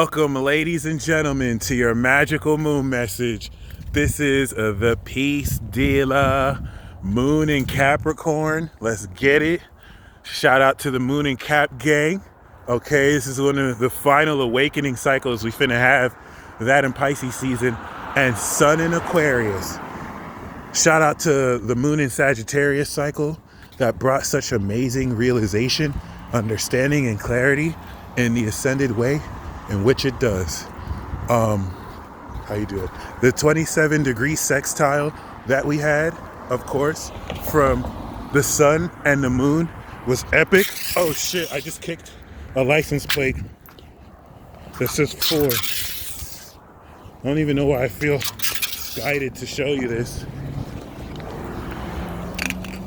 Welcome, ladies and gentlemen, to your magical moon message. This is the Peace Dealer, Moon in Capricorn. Let's get it. Shout out to the Moon and Cap gang. Okay, this is one of the final awakening cycles we finna have. That in Pisces season and Sun in Aquarius. Shout out to the Moon in Sagittarius cycle that brought such amazing realization, understanding, and clarity in the ascended way in which it does. How you doing? The 27-degree sextile that we had, of course, from the sun and the moon was epic. Oh shit, I just kicked a license plate that says 4. I don't even know why I feel guided to show you this.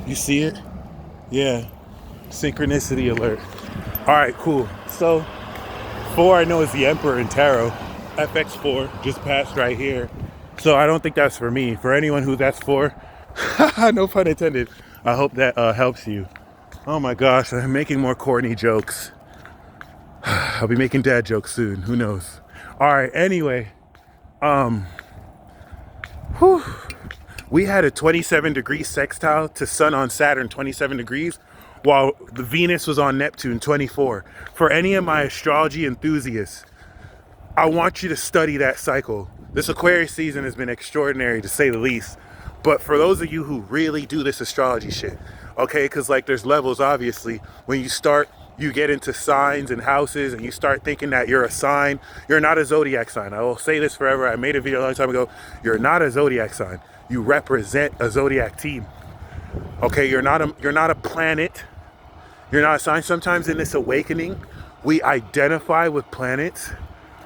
You see it? Yeah. Synchronicity alert. All right, cool. So 4 I know is the Emperor in Tarot. FX4 just passed right here. So I don't think that's for me. For anyone who that's for, no pun intended. I hope that helps you. Oh my gosh, I'm making more corny jokes. I'll be making dad jokes soon. Who knows? All right, anyway. We had a 27-degree sextile to Sun on Saturn, 27 degrees, while the Venus was on Neptune, 24. For any of my astrology enthusiasts, I want you to study that cycle. This Aquarius season has been extraordinary, to say the least. But for those of you who really do this astrology shit, okay, because like there's levels, obviously. When you start, you get into signs and houses, and you start thinking that you're a sign. You're not a zodiac sign. I will say this forever. I made a video a long time ago. You're not a zodiac sign. You represent a zodiac team. Okay, you're not a planet. You're not a sign. Sometimes in this awakening, we identify with planets,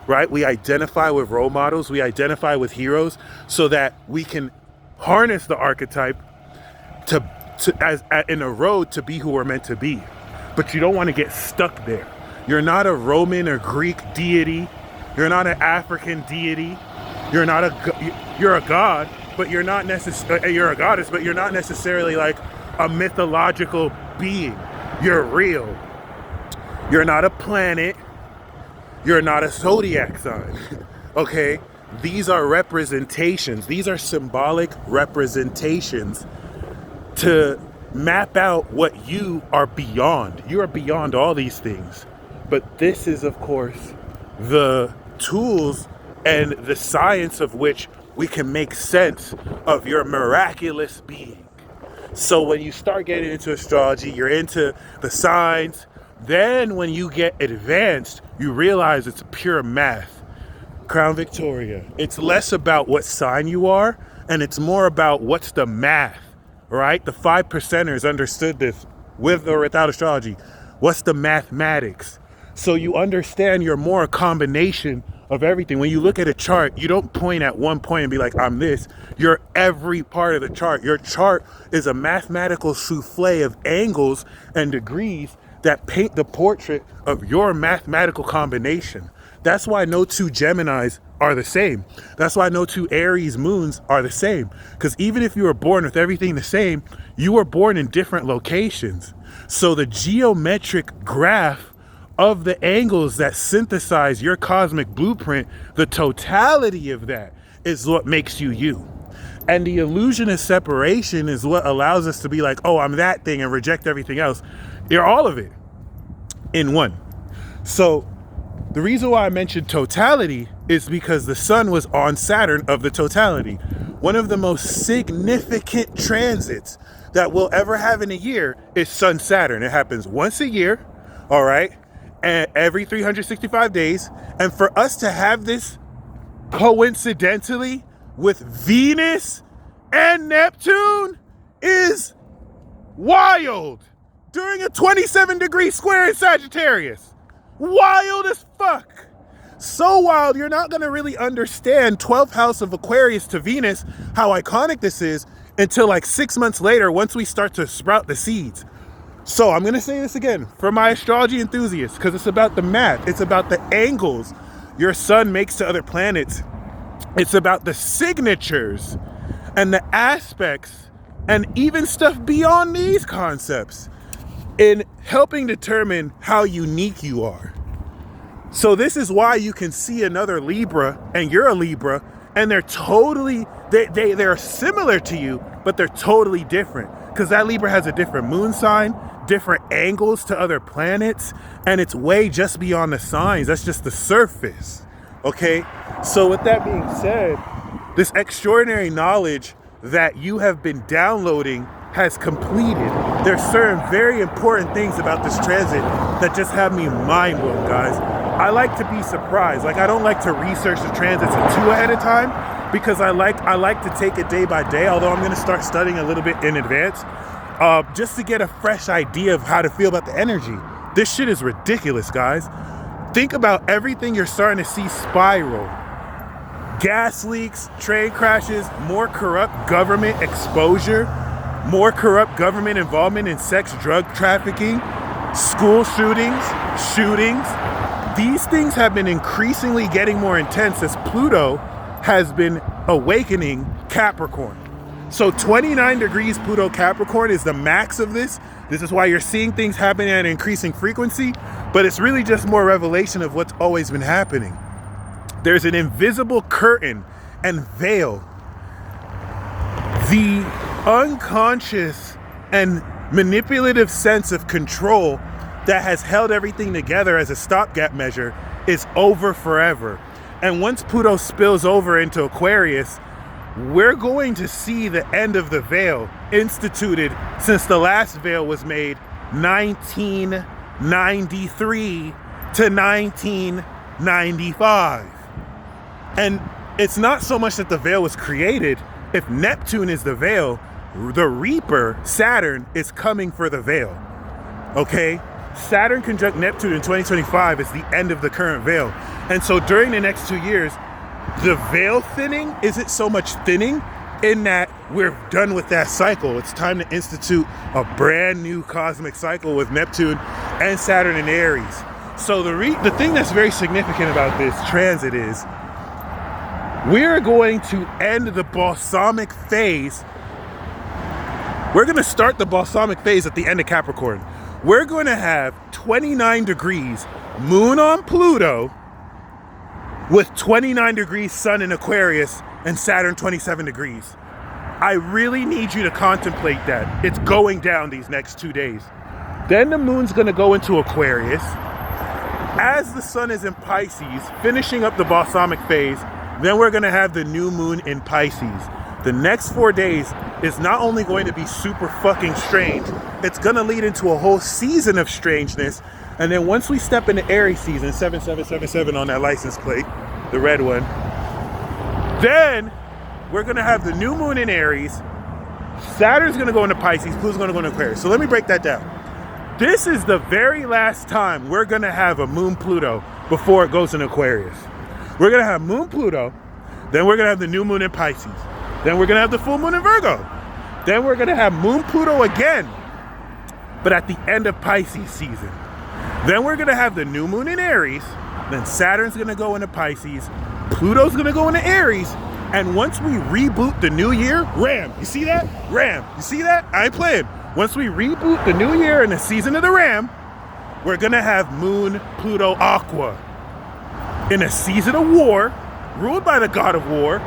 right? We identify with role models. We identify with heroes so that we can harness the archetype in a road to be who we're meant to be. But you don't want to get stuck there. You're not a Roman or Greek deity. You're not an African deity. You're a god, but you're not necessarily, you're a goddess, but you're not necessarily like a mythological being. You're real. You're not a planet. You're not a zodiac sign. Okay? These are representations. These are symbolic representations to map out what you are beyond. You are beyond all these things. But this is, of course, the tools and the science of which we can make sense of your miraculous being. So when you start getting into astrology, you're into the signs. Then when you get advanced, you realize it's pure math. Crown Victoria. It's less about what sign you are, and it's more about what's the math, right? The 5%ers understood this with or without astrology. What's the mathematics? So you understand you're more a combination of everything. When you look at a chart, you don't point at one point and be like, I'm this. You're every part of the chart. Your chart is a mathematical souffle of angles and degrees that paint the portrait of your mathematical combination. That's why no two Geminis are the same. That's why no two Aries moons are the same. Because even if you were born with everything the same, you were born in different locations. So the geometric graph of the angles that synthesize your cosmic blueprint, the totality of that is what makes you you. And the illusion of separation is what allows us to be like, oh, I'm that thing, and reject everything else. You're all of it in one. So the reason why I mentioned totality is because the sun was on Saturn of the totality. One of the most significant transits that we'll ever have in a year is Sun Saturn. It happens once a year, all right? And every 365 days. And for us to have this coincidentally with Venus and Neptune is wild during a 27-degree square in Sagittarius. Wild as fuck. So wild, you're not going to really understand 12th house of Aquarius to Venus, how iconic this is, until like 6 months later, once we start to sprout the seeds. So I'm going to say this again for my astrology enthusiasts, because it's about the math. It's about the angles your sun makes to other planets. It's about the signatures and the aspects and even stuff beyond these concepts in helping determine how unique you are. So this is why you can see another Libra and you're a Libra and they're totally, they're similar to you, but they're totally different. Because that Libra has a different moon sign, different angles to other planets, and it's way just beyond the signs. That's just the surface, okay? So with that being said, this extraordinary knowledge that you have been downloading has completed. There's certain very important things about this transit that just have me mind blown, guys. I like to be surprised. Like, I don't like to research the transits too ahead of time because I like to take it day by day, although I'm gonna start studying a little bit in advance, just to get a fresh idea of how to feel about the energy. This shit is ridiculous, guys. Think about everything you're starting to see spiral. Gas leaks, train crashes, more corrupt government exposure, more corrupt government involvement in sex, drug trafficking, school shootings. These things have been increasingly getting more intense as Pluto has been awakening Capricorn. So 29 degrees Pluto Capricorn is the max of this. This is why you're seeing things happening at an increasing frequency, but it's really just more revelation of what's always been happening. There's an invisible curtain and veil. The unconscious and manipulative sense of control that has held everything together as a stopgap measure is over forever. And once Pluto spills over into Aquarius, we're going to see the end of the veil instituted since the last veil was made 1993 to 1995. And it's not so much that the veil was created. If Neptune is the veil, the Reaper, Saturn, is coming for the veil, okay? Saturn conjunct Neptune in 2025 is the end of the current veil. And so during the next 2 years, the veil thinning isn't so much thinning in that we're done with that cycle. It's time to institute a brand new cosmic cycle with Neptune and Saturn in Aries. So the thing that's very significant about this transit is we're going to end the balsamic phase. We're going to start the balsamic phase at the end of Capricorn. We're going to have 29 degrees moon on Pluto with 29 degrees sun in Aquarius and Saturn 27 degrees. I really need you to contemplate that. It's going down these next 2 days. Then the moon's going to go into Aquarius. As the sun is in Pisces, finishing up the balsamic phase, then we're going to have the new moon in Pisces. The next 4 days is not only going to be super fucking strange, it's going to lead into a whole season of strangeness. And then once we step into Aries season, 7777 on that license plate, the red one, then we're going to have the new moon in Aries. Saturn's going to go into Pisces, Pluto's going to go into Aquarius. So let me break that down. This is the very last time we're going to have a moon Pluto before it goes in Aquarius. We're going to have moon Pluto, then we're going to have the new moon in Pisces. Then we're going to have the full moon in Virgo. Then we're going to have moon Pluto again, but at the end of Pisces season. Then we're going to have the new moon in Aries. Then Saturn's going to go into Pisces. Pluto's going to go into Aries. And once we reboot the new year, Ram, you see that? Ram, you see that? I ain't playing. Once we reboot the new year and the season of the Ram, we're going to have moon Pluto Aqua in a season of war, ruled by the god of war,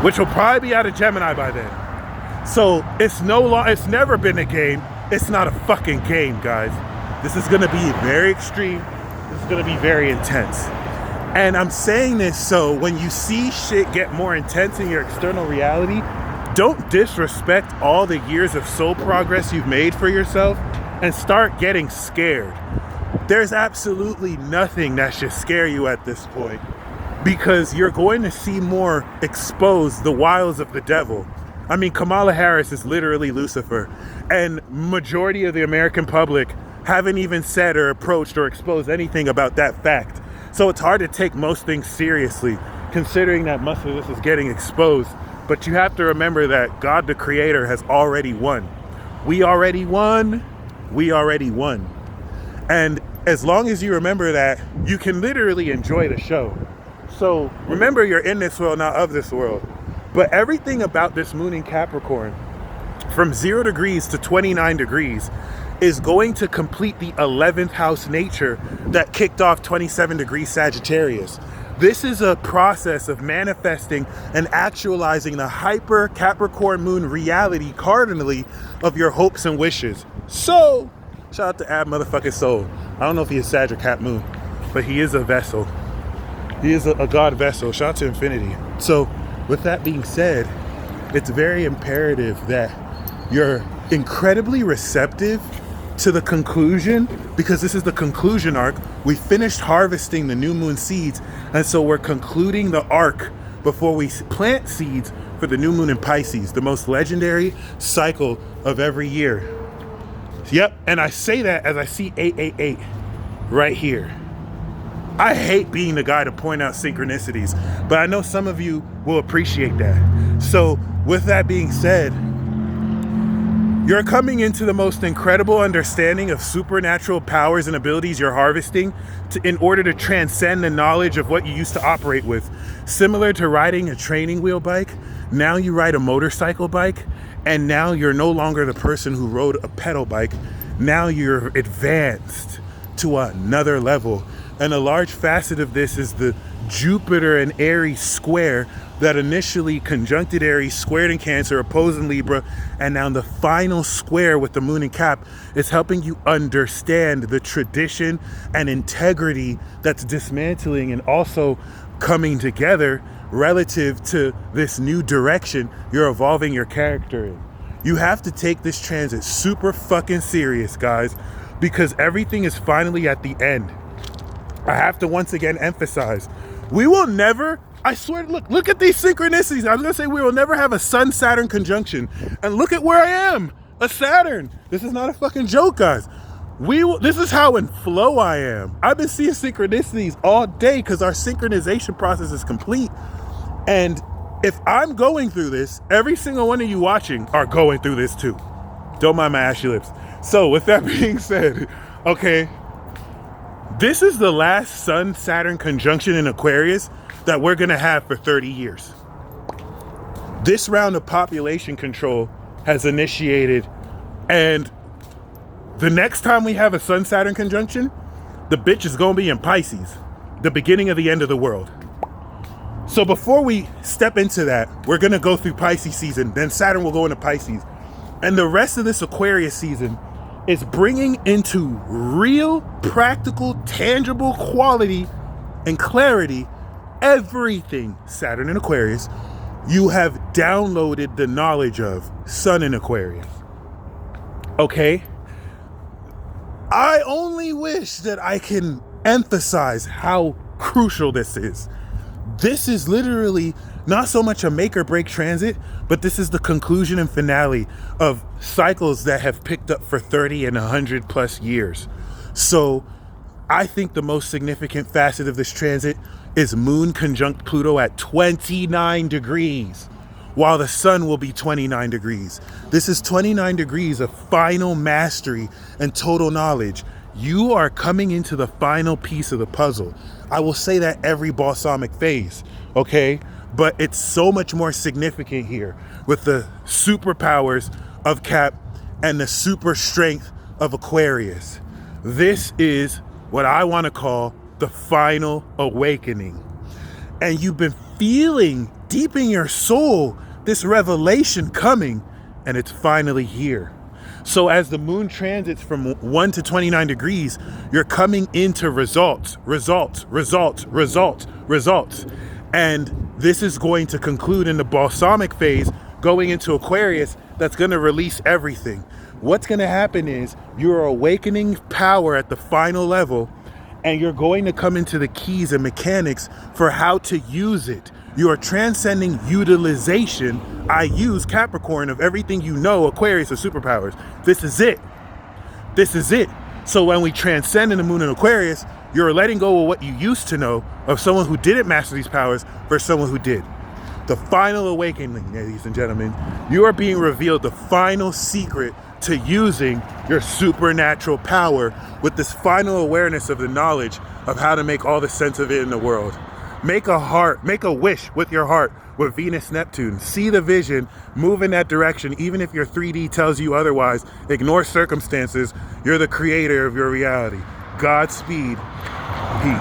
which will probably be out of Gemini by then. So it's never been a game. It's not a fucking game, guys. This is gonna be very extreme. This is gonna be very intense. And I'm saying this so when you see shit get more intense in your external reality, don't disrespect all the years of soul progress you've made for yourself and start getting scared. There's absolutely nothing that should scare you at this point, because you're going to see more exposed the wiles of the devil. I mean, Kamala Harris is literally Lucifer, and majority of the American public haven't even said or approached or exposed anything about that fact. So it's hard to take most things seriously, considering that much of this is getting exposed. But you have to remember that God the Creator has already won. We already won. We already won. And as long as you remember that, you can literally enjoy the show. So remember, you're in this world, not of this world. But everything about this moon in Capricorn, from 0 degrees to 29 degrees, is going to complete the 11th house nature that kicked off 27 degrees Sagittarius. This is a process of manifesting and actualizing the hyper Capricorn moon reality cardinally of your hopes and wishes. So, shout out to Ab motherfucking Soul. I don't know if he is Sag or Cap moon, but he is a vessel. He is a god vessel. Shout out to Infinity. So, with that being said, it's very imperative that you're incredibly receptive to the conclusion, because this is the conclusion arc. We finished harvesting the new moon seeds, and so we're concluding the arc before we plant seeds for the new moon in Pisces, the most legendary cycle of every year. Yep, and I say that as I see 888 right here. I hate being the guy to point out synchronicities, but I know some of you will appreciate that. So with that being said, you're coming into the most incredible understanding of supernatural powers and abilities you're harvesting in order to transcend the knowledge of what you used to operate with. Similar to riding a training wheel bike, now you ride a motorcycle bike, and now you're no longer the person who rode a pedal bike. Now you're advanced to another level. And a large facet of this is the Jupiter and Aries square that initially conjuncted Aries, squared in Cancer, opposed in Libra, and now the final square with the moon in Cap is helping you understand the tradition and integrity that's dismantling and also coming together relative to this new direction you're evolving your character in. You have to take this transit super fucking serious, guys, because everything is finally at the end. I have to once again emphasize, we will never, I swear, look at these synchronicities. I was gonna say we will never have a Sun-Saturn conjunction. And look at where I am, a Saturn. This is not a fucking joke, guys. This is how in flow I am. I've been seeing synchronicities all day because our synchronization process is complete. And if I'm going through this, every single one of you watching are going through this too. Don't mind my ashy lips. So with that being said, okay, this is the last Sun-Saturn conjunction in Aquarius that we're gonna have for 30 years. This round of population control has initiated, and the next time we have a Sun-Saturn conjunction, the bitch is gonna be in Pisces, the beginning of the end of the world. So before we step into that, we're gonna go through Pisces season, then Saturn will go into Pisces. And the rest of this Aquarius season is bringing into real, practical, tangible quality and clarity everything Saturn in Aquarius you have downloaded the knowledge of Sun in Aquarius. Okay? I only wish that I can emphasize how crucial this is. This is literally not so much a make or break transit, but this is the conclusion and finale of cycles that have picked up for 30 and 100 plus years. So I think the most significant facet of this transit is Moon conjunct Pluto at 29 degrees, while the Sun will be 29 degrees. This is 29 degrees of final mastery and total knowledge. You are coming into the final piece of the puzzle. I will say that every balsamic phase, okay? But it's so much more significant here with the superpowers of Cap and the super strength of Aquarius. This is what I want to call the final awakening. And you've been feeling deep in your soul this revelation coming, and it's finally here. So as the moon transits from 1 to 29 degrees, you're coming into results. And this is going to conclude in the balsamic phase, going into Aquarius, that's going to release everything. What's going to happen is you're awakening power at the final level, and you're going to come into the keys and mechanics for how to use it. You are transcending utilization. I use Capricorn of everything you know, Aquarius, of superpowers. This is it. This is it. So when we transcend in the moon in Aquarius, you're letting go of what you used to know of someone who didn't master these powers versus someone who did. The final awakening, ladies and gentlemen, you are being revealed the final secret to using your supernatural power with this final awareness of the knowledge of how to make all the sense of it in the world. Make a wish with your heart with Venus, Neptune. See the vision, move in that direction, even if your 3D tells you otherwise. Ignore circumstances. You're the creator of your reality. Godspeed. Peace.